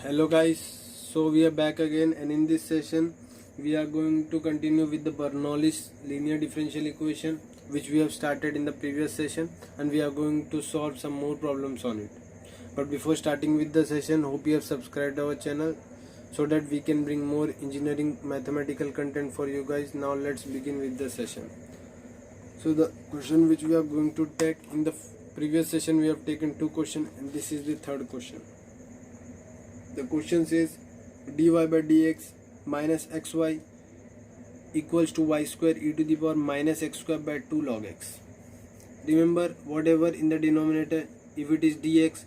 Hello guys, so we are back again, and in this session we are going to continue with the Bernoulli's linear differential equation which we have started in the previous session, and we are going to solve some more problems on it. But before starting with the session, hope you have subscribed our channel so that we can bring more engineering mathematical content for you guys. Now let's begin with the session. So the question which we are going to take in the previous session, we have taken two questions, and this is the third question. The question says dy by dx minus xy equals to y square e to the power minus x square by 2 log x. Remember, whatever in the denominator, if it is dx,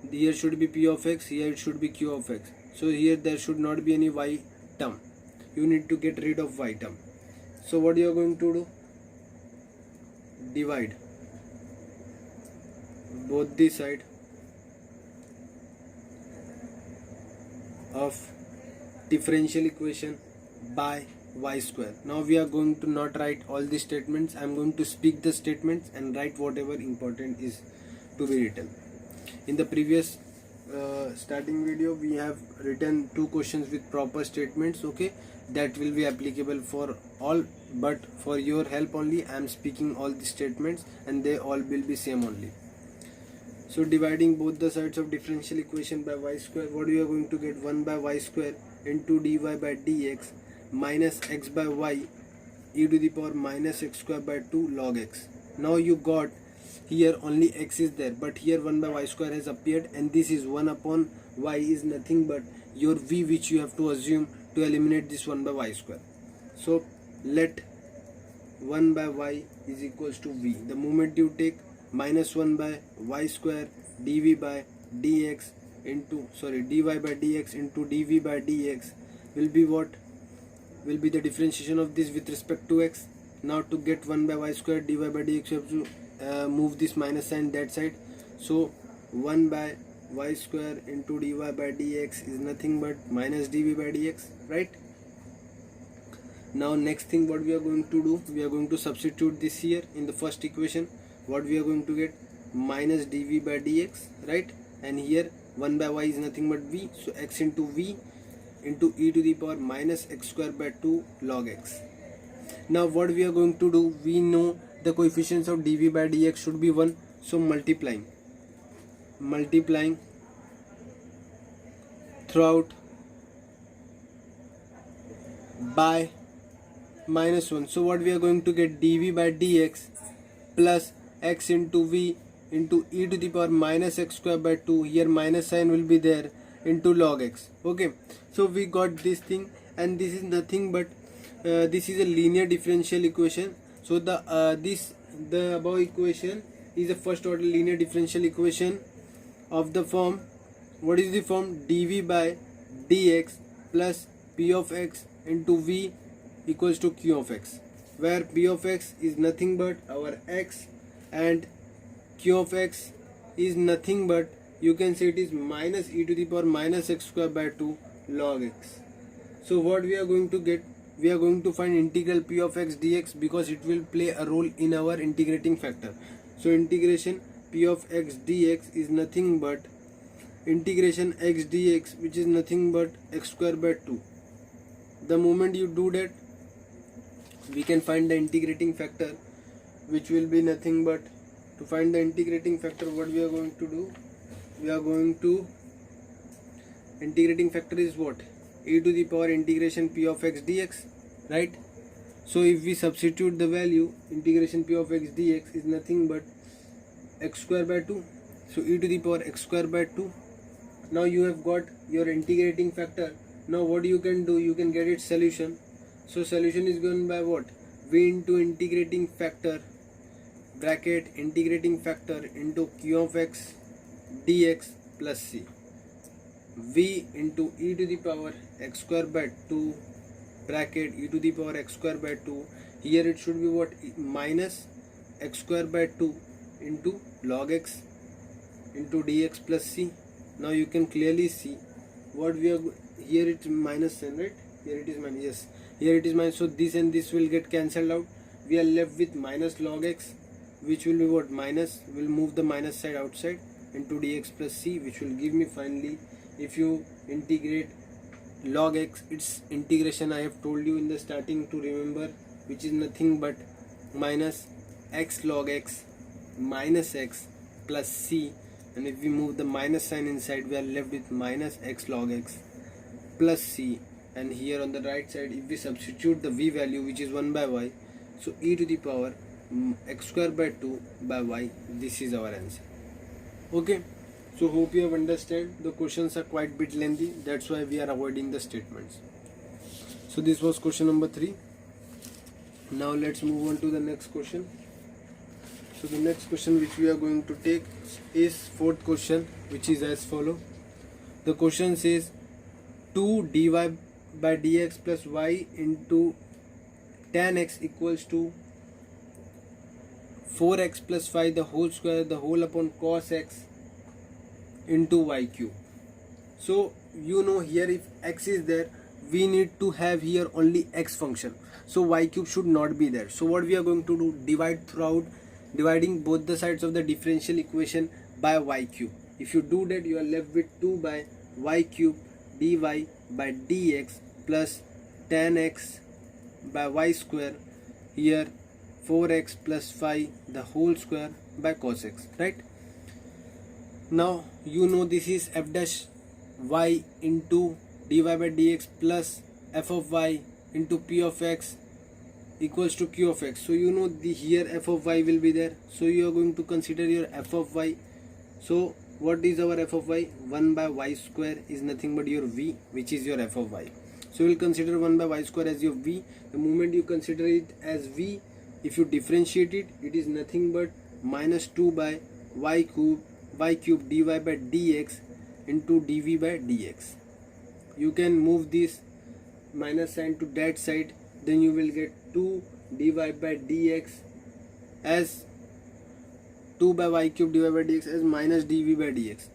here should be p of x, here it should be q of x. So here there should not be any y term. You need to get rid of y term. So what you are going to do? Divide both the side of differential equation by y square. Now we are going to not write all the statements. I am going to speak the statements and write whatever important is to be written. In the previous starting video, we have written two questions with proper statements. Okay, that will be applicable for all, but for your help only I am speaking all the statements, and they all will be same only. So dividing both the sides of differential equation by y square, what we are going to get? 1 by y square into dy by dx minus x by y e to the power minus x square by 2 log x. Now you got here only x is there, but here 1 by y square has appeared, and this is 1 upon y is nothing but your v, which you have to assume to eliminate this 1 by y square. So let 1 by y is equals to v. The moment you take minus 1 by y square dv by dx into dy by dx into dv by dx will be what? Will be the differentiation of this with respect to x. Now to get 1 by y square dy by dx, you have to move this minus sign that side. So 1 by y square into dy by dx is nothing but minus dv by dx, right? Now next thing what we are going to do, we are going to substitute this here in the first equation. What we are going to get? Minus dv by dx, right? And here 1 by y is nothing but v, so x into v into e to the power minus x square by 2 log x. Now what we are going to do, we know the coefficients of dv by dx should be 1, so multiplying throughout by minus 1. So what we are going to get? dv by dx plus x into v into e to the power minus x square by 2, here minus sign will be there, into log x. Okay, so we got this thing, and this is nothing but this is a linear differential equation. So the above equation is a first order linear differential equation of the form, what is the form? dv by dx plus p of x into v equals to q of x, where p of x is nothing but our x and q of x is nothing but, you can say it is minus e to the power minus x square by 2 log x. So what we are going to get? We are going to find integral p of x dx, because it will play a role in our integrating factor. So integration p of x dx is nothing but integration x dx, which is nothing but x square by 2. The moment you do that, we can find the integrating factor, which will be nothing but, to find the integrating factor, what we are going to do? We are going to, integrating factor is what? E to the power integration p of x dx, right? So if we substitute the value, integration p of x dx is nothing but x square by 2, so e to the power x square by 2. Now you have got your integrating factor. Now what you can do, you can get its solution. So solution is given by what? V into integrating factor bracket integrating factor into q of x dx plus c, v into e to the power x square by 2 bracket e to the power x square by 2, here it should be what? Minus x square by 2 into log x into dx plus c. Now you can clearly see what we are, here it's minus sign, right? Here it is minus, yes, here it is minus, so this and this will get cancelled out. We are left with minus log x, which will be what? Minus, will move the minus side outside, into dx plus c, which will give me finally if you integrate log x, its integration I have told you in the starting to remember, which is nothing but minus x log x minus x plus c, and if we move the minus sign inside, we are left with minus x log x plus c. And here on the right side, if we substitute the v value, which is 1 by y, so e to the power x square by 2 by y, this is our answer. Okay, so hope you have understood. The questions are quite bit lengthy, that's why we are avoiding the statements. So this was question number 3. Now let's move on to the next question. So the next question which we are going to take is fourth question, which is as follow. The question says 2 dy by dx plus y into tan x equals to 4x plus 5 the whole square the whole upon cos x into y cube. So you know, here if x is there, we need to have here only x function, so y cube should not be there. So what we are going to do, dividing both the sides of the differential equation by y cube. If you do that, you are left with 2 by y cube dy by dx plus tan x by y square, here 4x plus 5 the whole square by cos x, right? Now you know this is f dash y into dy by dx plus f of y into p of x equals to q of x. So you know the here f of y will be there, so you are going to consider your f of y. So what is our f of y? 1 by y square is nothing but your v, which is your f of y. So we will consider 1 by y square as your v. The moment you consider it as v, if you differentiate it, it is nothing but minus 2 by y cube dy by dx into dv by dx. You can move this minus sign to that side, then you will get 2 dy by dx as 2 by y cube dy by dx as minus dv by dx.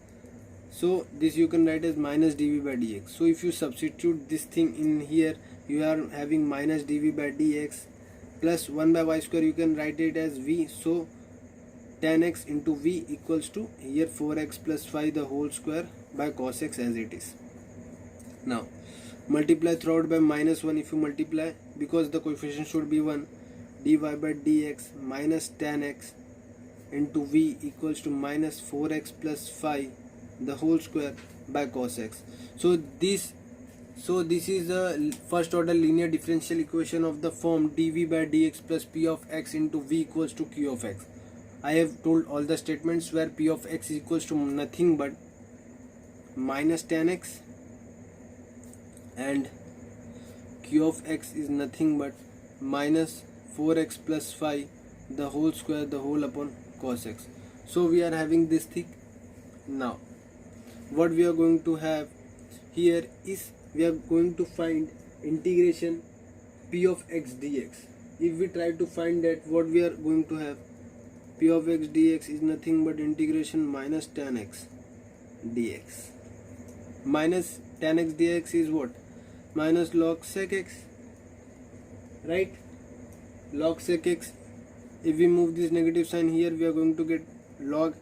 So this you can write as minus dv by dx. So if you substitute this thing in here, you are having minus dv by dx plus 1 by y square, you can write it as v. So tan x into v equals to here 4x plus 5 the whole square by cos x as it is. Now multiply throughout by minus 1. If you multiply, because the coefficient should be 1, dy by dx minus tan x into v equals to minus 4x plus 5 the whole square by cos x. So this is the first order linear differential equation of the form dv by dx plus p of x into v equals to q of x. I have told all the statements where p of x is equals to nothing but minus tan x and q of x is nothing but minus 4x plus 5 the whole square the whole upon cos x. So we are having this thing. Now what we are going to have here is we are going to find integration p of x dx. If we try to find that, what we are going to have, p of x dx is nothing but integration minus tan x dx. Minus tan x dx is what? Minus log sec x, right? Log sec x. If we move this negative sign here, we are going to get log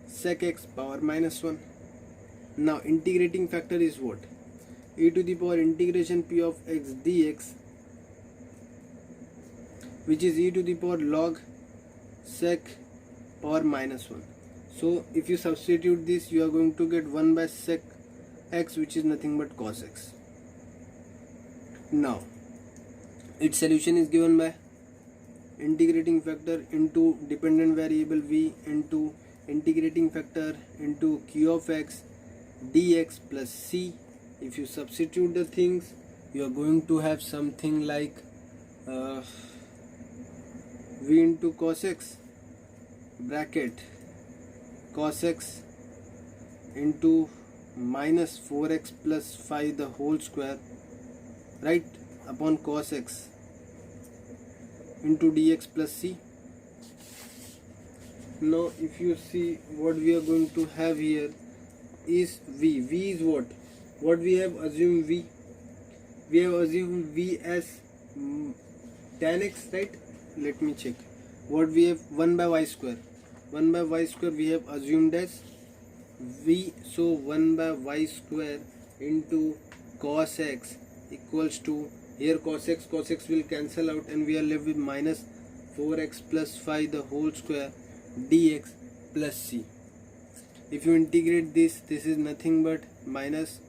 sec x power minus 1. Now integrating factor is what? E to the power integration p of x dx, which is e to the power log sec power minus 1. So if you substitute this, you are going to get 1 by sec x, which is nothing but cos x. Now its solution is given by integrating factor into dependent variable v into integrating factor into q of x dx plus c. If you substitute the things, you are going to have something like v into cos x bracket cos x into minus 4x plus 5 the whole square, right, upon cos x into dx plus c. Now if you see, what we are going to have here is v. V is what we have assumed v. We have assumed v as tan x, right? Let me check. What we have, 1 by y square. 1 by y square we have assumed as v, so 1 by y square into cos x equals to, here cos x will cancel out and we are left with minus 4x plus 5 the whole square dx plus c. If you integrate this is nothing but minus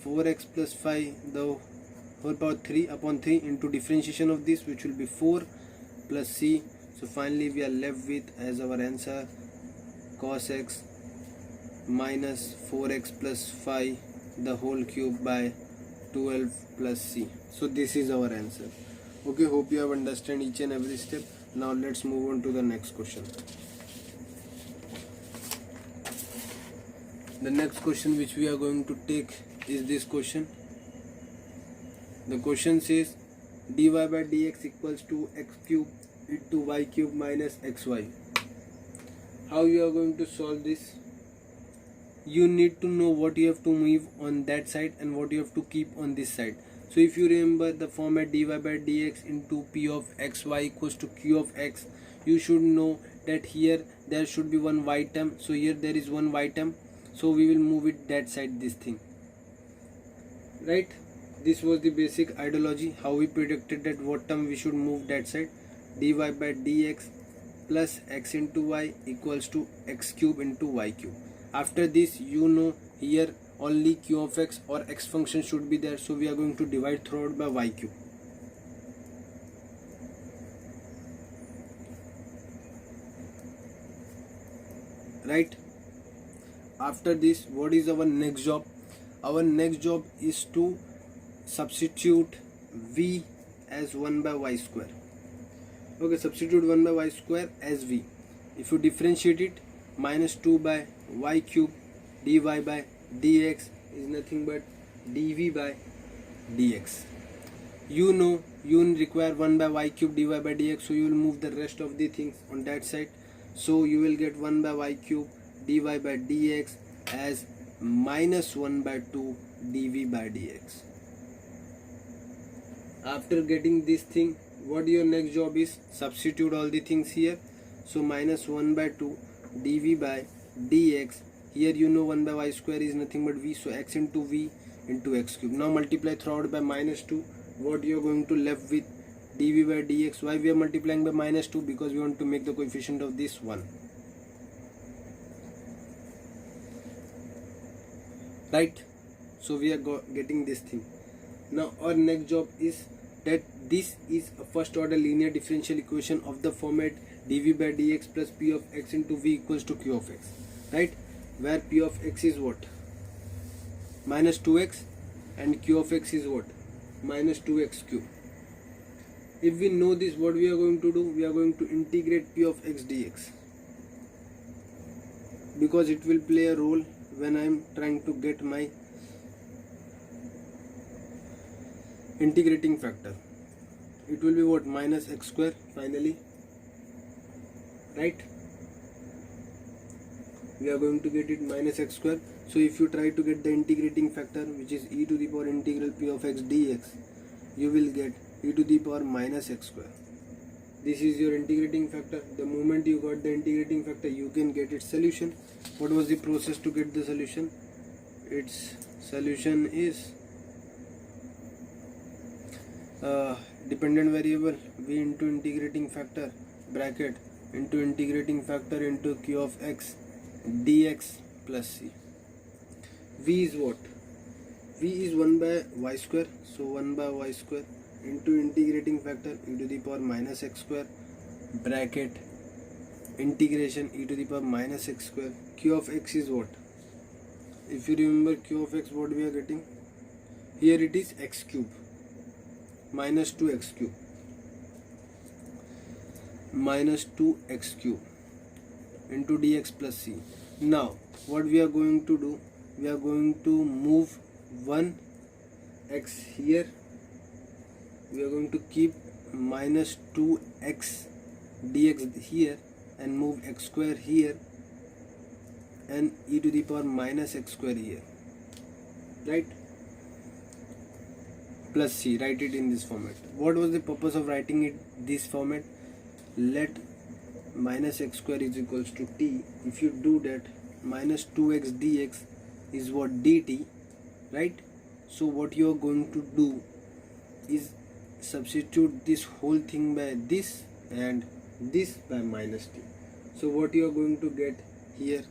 4x plus 5 the whole power 3 upon 3 into differentiation of this, which will be 4 plus c. So finally we are left with as our answer cos x minus 4x plus 5 the whole cube by 12 plus c. So this is our answer. Okay, hope you have understand each and every step. Now let's move on to the next question. The next question which we are going to take is this question. The question says dy by dx equals to x cube into y cube minus xy. How you are going to solve this? You need to know what you have to move on that side and what you have to keep on this side. So if you remember the format dy by dx into p of xy equals to q of x, you should know that here there should be one y term. So here there is one y term, so we will move it that side, this thing, right? This was the basic ideology, how we predicted that what term we should move that side. Dy by dx plus x into y equals to x cube into y cube. After this, you know here only q of x or x function should be there, so we are going to divide throughout by y cube. Right? After this, what is our next job? Our next job is to substitute v as 1 by y square. Okay, substitute 1 by y square as v. If you differentiate it, minus 2 by y cube dy by dx is nothing but dv by dx. You know you require 1 by y cube dy by dx, so you will move the rest of the things on that side. So you will get 1 by y cube dy by dx as minus 1 by 2 dv by dx. After getting this thing, what your next job is? Substitute all the things here. So minus 1 by 2 dv by dx. Here you know 1 by y square is nothing but v, so x into v into x cube. Now multiply throughout by minus 2. What you are going to left with? dv by dx. Why we are multiplying by minus 2? Because we want to make the coefficient of this 1. Right? So we are getting this thing. Now our next job is that this is a first order linear differential equation of the format dv by dx plus p of x into v equals to q of x, right? Where p of x is what? Minus 2x and q of x is what? Minus 2x cube. If we know this, what we are going to do? We are going to integrate p of x dx, because it will play a role when I am trying to get my integrating factor. It will be what? Minus x square finally, right? We are going to get it minus x square. So if you try to get the integrating factor, which is e to the power integral p of x dx, you will get e to the power minus x square. This is your integrating factor. The moment you got the integrating factor, you can get its solution. What was the process to get the solution? Its solution is dependent variable v into integrating factor bracket into integrating factor into q of x dx plus c. V is what? V is 1 by y square, so 1 by y square into integrating factor e to the power minus x square bracket integration e to the power minus x square. Q of x is what? If you remember q of x, what we are getting? Here it is x cube minus 2x cube minus 2x cube into dx plus c. Now what we are going to do? We are going to move one x here. We are going to keep minus 2x dx here and move x square here and e to the power minus x square here, right? Plus c. Write it in this format. What was the purpose of writing it this format? Let minus x square is equals to t. If you do that, minus 2x dx is what dt, right? So what you are going to do is substitute this whole thing by this and this by minus t. So what you are going to get here,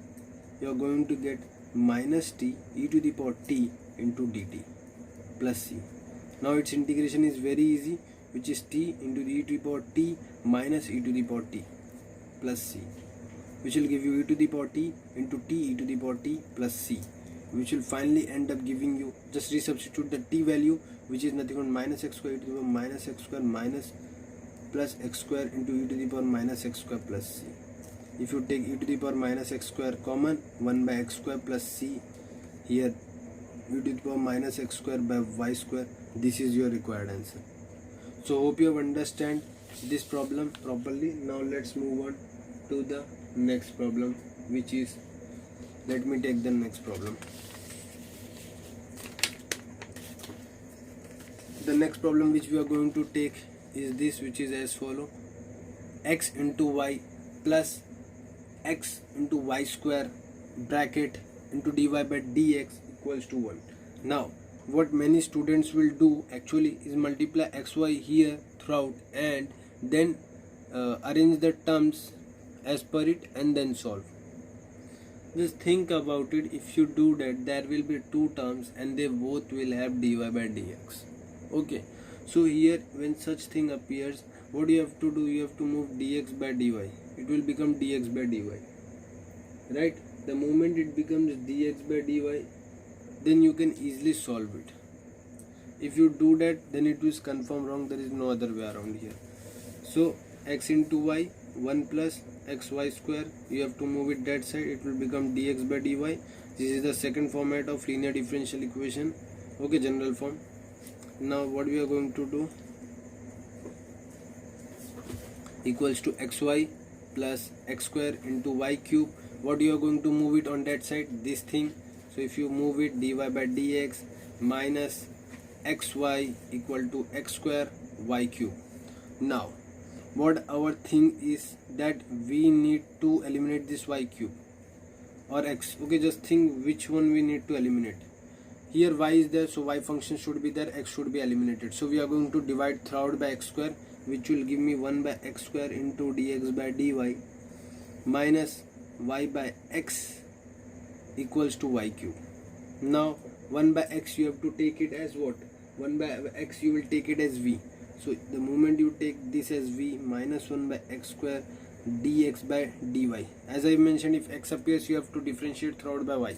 you are going to get minus t e to the power t into dt plus c. Now its integration is very easy, which is t into the e to the power t minus e to the power t plus c, which will give you e to the power t into t e to the power t plus c, which will finally end up giving you, just resubstitute the t value, which is nothing but minus x square e to the power minus x square minus plus x square into e to the power minus x square plus c. If you take e to the power minus x square common, 1 by x square plus c, here e to the power minus x square by y square, this is your required answer. So hope you have understand this problem properly. Now let's move on to the next problem, which is, let me take the next problem. The next problem which we are going to take is this, which is as follow: x into y plus x into y square bracket into dy by dx equals to 1. Now what many students will do actually is multiply xy here throughout and then arrange the terms as per it and then solve. Just think about it. If you do that, there will be two terms and they both will have dy by dx. Okay, so here when such thing appears, what you have to do, you have to move dx by dy. It will become dx by dy, right? The moment it becomes dx by dy, then you can easily solve it. If you do that, then it is confirm wrong. There is no other way around here. So x into y, 1 plus xy square, you have to move it that side, it will become dx by dy. This is the second format of linear differential equation. Okay, general form. Now what we are going to do, equals to xy plus x square into y cube. What you are going to move it on that side, this thing. So if you move it, dy by dx minus xy equal to x square y cube. Now what our thing is that we need to eliminate this y cube or x. Okay, just think which one we need to eliminate. Here y is there, so y function should be there, x should be eliminated. So we are going to divide throughout by x square, which will give me 1 by x square into dx by dy minus y by x equals to y cube. Now 1 by x you have to take it as what? 1 by x you will take it as v. So the moment you take this as v, minus 1 by x square dx by dy. As I mentioned, if x appears, you have to differentiate throughout by y.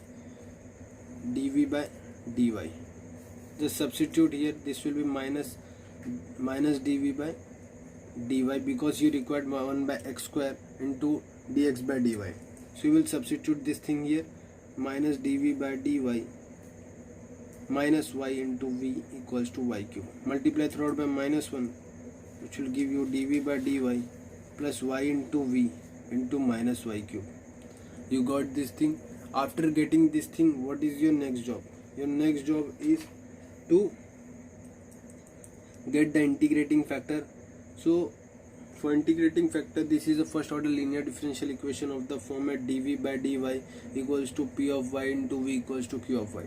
dv by dy. Just substitute here. This will be minus dv by dy, because you required 1 by x square into dx by dy. So you will substitute this thing here, minus dv by dy minus y into v equals to y cube. Multiply throughout by minus 1, which will give you dv by dy plus y into v into minus y cube. You got this thing. After getting this thing, what is your next job? Your next job is to get the integrating factor. So for integrating factor, this is a first order linear differential equation of the format dv by dy equals to p of y into v equals to q of y.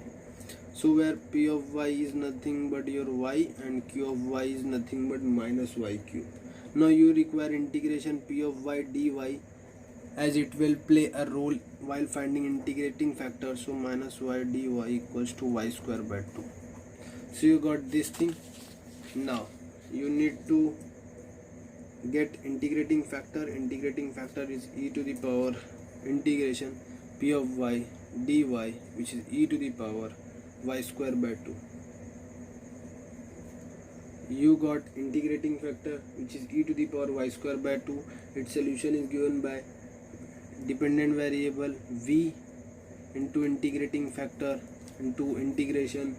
So where p of y is nothing but your y and q of y is nothing but minus y cube. Now you require integration p of y dy, as it will play a role while finding integrating factor. So minus y dy equals to y square by 2. So you got this thing. Now you need to get integrating factor. Integrating factor is e to the power integration p of y dy, which is e to the power y square by 2. You got integrating factor, which is e to the power y square by 2. Its solution is given by dependent variable v into integrating factor into integrating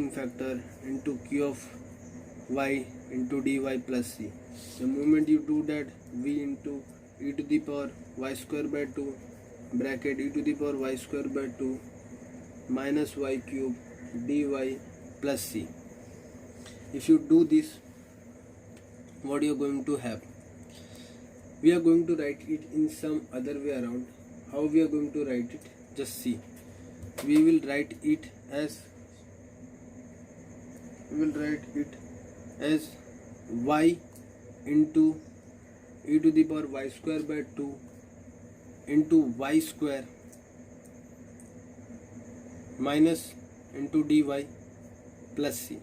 factor into q of y into dy plus c. The moment you do that, v into e to the power y square by 2 bracket e to the power y square by 2 minus y cube dy plus c. If you do this, what you are going to have? We are going to write it in some other way around. how we are going to write it? Just see. We will write it as y into e to the power y square by 2 into y square minus into dy plus c.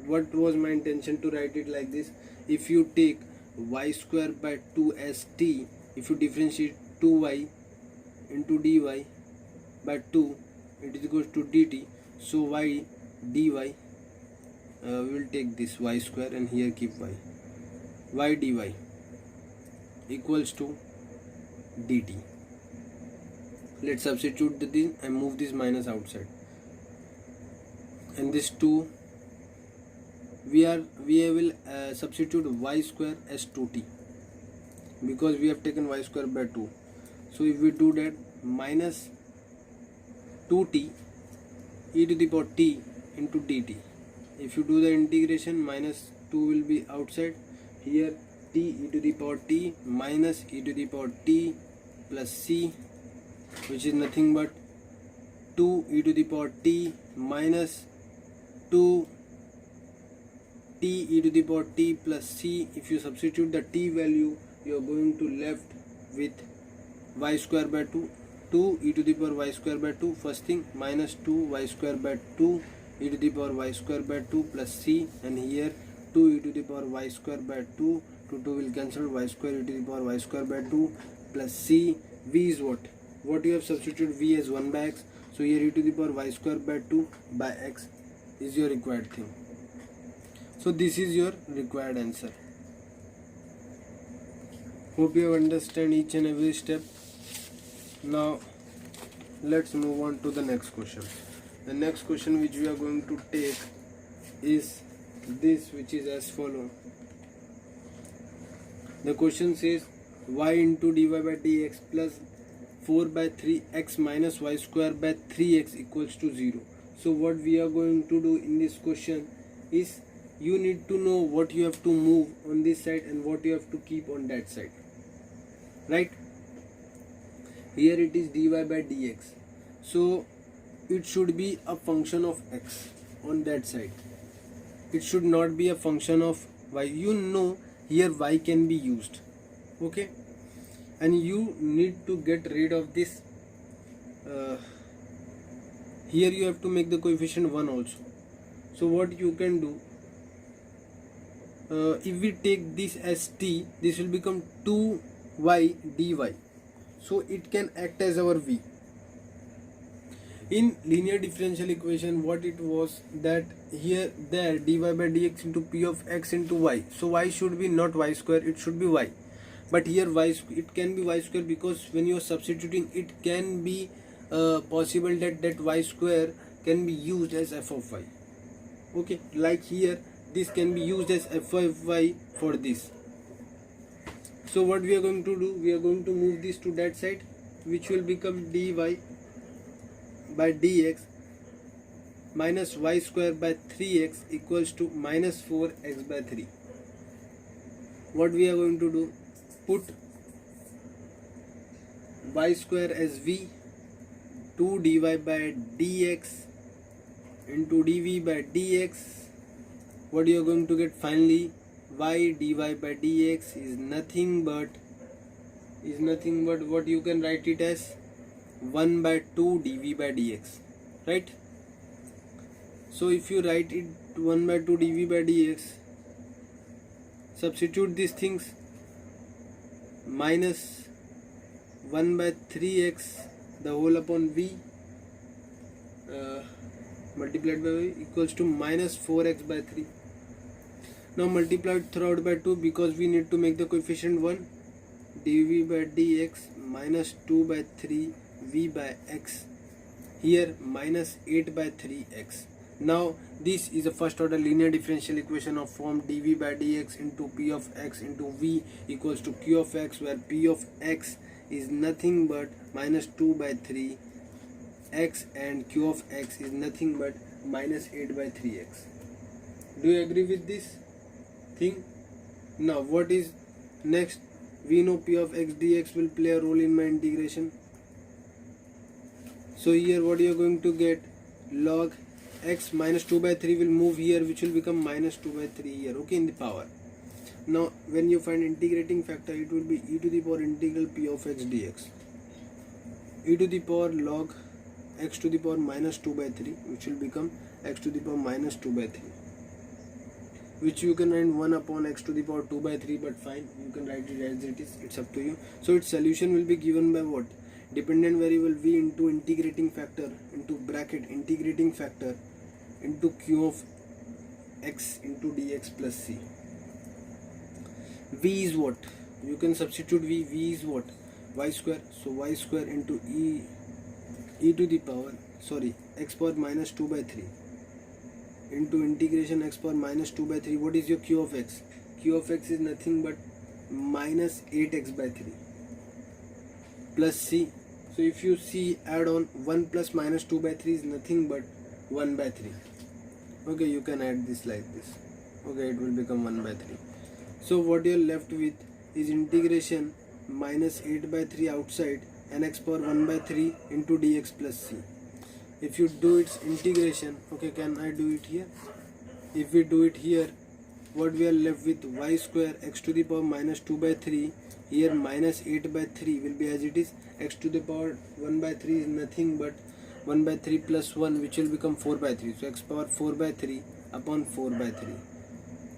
What was my intention to write it like this? If you take y square by 2 as t, if you differentiate 2y into dy by 2, it is equals to dt. So y dy, we will take this y square and here keep y dy equals to dt. Let's substitute the thing and move this minus outside, and this 2 we will substitute y square as 2t because we have taken y square by 2. So if we do that, minus 2t e to the power t into dt. If you do the integration, minus 2 will be outside. Here t e to the power t minus e to the power t plus c, which is nothing but 2 e to the power t minus 2 t e to the power t plus c. If you substitute the t value, you are going to left with y square by 2, 2 e to the power y square by 2, first thing, minus 2 y square by 2 e to the power y square by 2 plus c, and here 2 e to the power y square by 2 to 2 will cancel, y square e to the power y square by 2 plus c. V is what you have substituted? V as 1 by x. So here e to the power y square by 2 by x is your required thing. So this is your required answer. Hope you understand each and every step. Now let's move on to the next question. The next question which we are going to take is this, which is as follow. The question says y into dy by dx plus 4 by 3x minus y square by 3x equals to 0. So what we are going to do in this question is, you need to know what you have to move on this side and what you have to keep on that side, right? Here it is dy by dx, so it should be a function of x on that side. It should not be a function of y. You know here y can be used, okay, and you need to get rid of this. Here you have to make the coefficient 1 also. So what you can do, if we take this as t, this will become 2y dy, so it can act as our v. In linear differential equation, what it was, that here there dy by dx into p of x into y, so y should be not y square, it should be y, but here y, it can be y square because when you are substituting, it can be possible that y square can be used as f of y, okay, like here this can be used as f of y for this. So what we are going to do, we are going to move this to that side, which will become dy by dx minus y square by 3x equals to minus 4x by 3. What we are going to do, put y square as v, 2 dy by dx into dv by dx. What you are going to get finally, y dy by dx is nothing but what you can write it as 1 by 2 dv by dx, right? So if you write it 1 by 2 dv by dx, substitute these things, minus 1 by 3x the whole upon v multiplied by y equals to minus 4x by 3. Now multiplied throughout by 2 because we need to make the coefficient 1, dv by dx minus 2 by 3 v by x, here minus 8 by 3x. Now this is a first order linear differential equation of form dv by dx into p of x into v equals to q of x, where p of x is nothing but minus 2 by 3 x and q of x is nothing but minus 8 by 3x. Do you agree with this thing? Now what is next? We know p of x dx will play a role in my integration. So here what you are going to get, log x minus 2 by 3 will move here, which will become minus 2 by 3 here, okay, in the power. Now when you find integrating factor, it will be e to the power integral p of x dx, e to the power log x to the power minus 2 by 3, which will become x to the power minus 2 by 3, which you can write 1 upon x to the power 2 by 3, but fine, you can write it as it is, it's up to you. So its solution will be given by what? Dependent variable v into integrating factor into bracket integrating factor into q of x into dx plus c. V is what? You can substitute v is what? Y square. So y square into e to the power, sorry, x power minus 2 by 3 into integration x power minus 2 by 3. What is your q of x? Q of x is nothing but minus 8x by 3 plus c. So if you see, add on 1 plus minus 2 by 3 is nothing but 1 by 3. Okay, you can add this like this. Okay, it will become 1 by 3. So what you are left with is integration minus 8 by 3 outside and x power 1 by 3 into dx plus c. If you do its integration, okay, can I do it here? If we do it here, what we are left with, y square x to the power minus 2 by 3, here minus 8 by 3 will be as it is, x to the power 1 by 3 is nothing but 1 by 3 plus 1, which will become 4 by 3. So x power 4 by 3 upon 4 by 3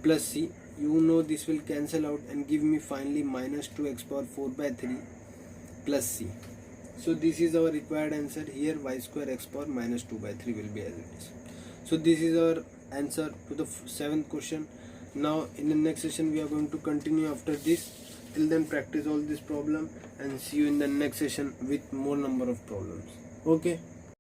plus c. You know this will cancel out and give me finally minus 2x power 4 by 3 plus c. So this is our required answer. Here y square x power minus 2 by 3 will be as it is. So this is our answer to the 7th question. Now in the next session we are going to continue after this. Till then, practice all this problem and see you in the next session with more number of problems. Okay.